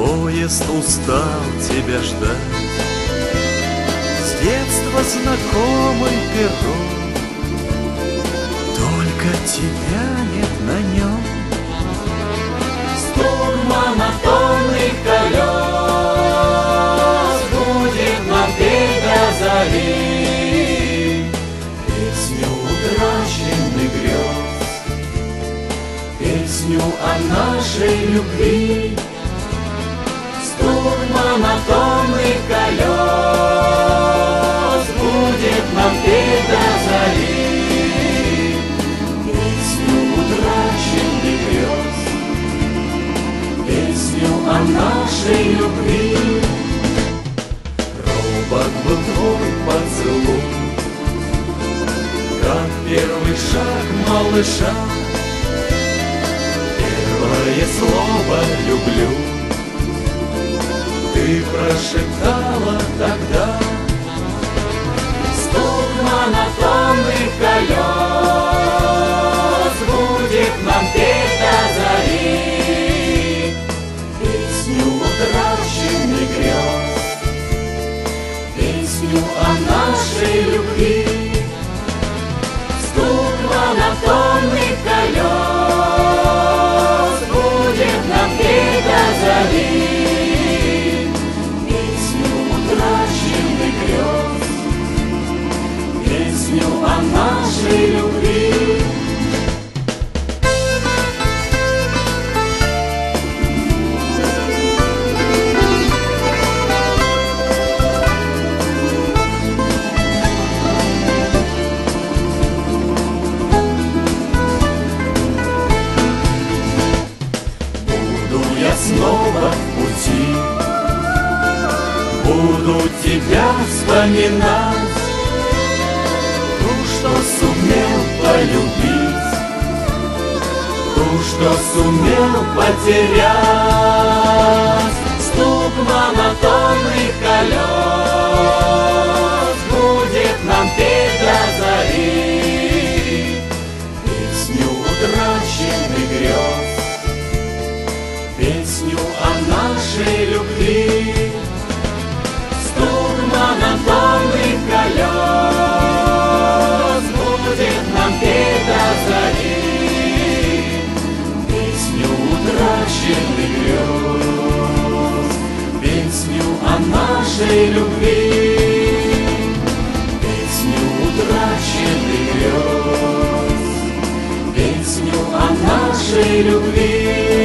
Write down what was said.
Поезд устал тебя ждать, с детства знакомый перрон, только тебя нет на нем. Стук монотонных колес будет нам петь до зари песню утраченных грез, песню о нашей любви. Стук монотонных колес будет нам петь до зари песню утраченных грез, песню о нашей любви. Робок был твой поцелуй, как первый шаг малыша, первое слово «люблю» ты прошептала тогда. Стук монотонных колес будет нам петь до зари песню утраченных грез, песню о нашей любви. Стук монотонных колес будет нам петь до зари песню утраченных грез, песню о нашей любви. Буду я снова в пути, буду тебя вспоминать, ту, что сумел полюбить, ту, что сумел потерять. Стук монотонных колес будет нам петь до зари Песню утраченных грез, песню о нашей любви. Стук монотонных колес будет нам петь до зари песню утраченных грез, песню о нашей любви. Песню утраченных грез, песню о нашей любви.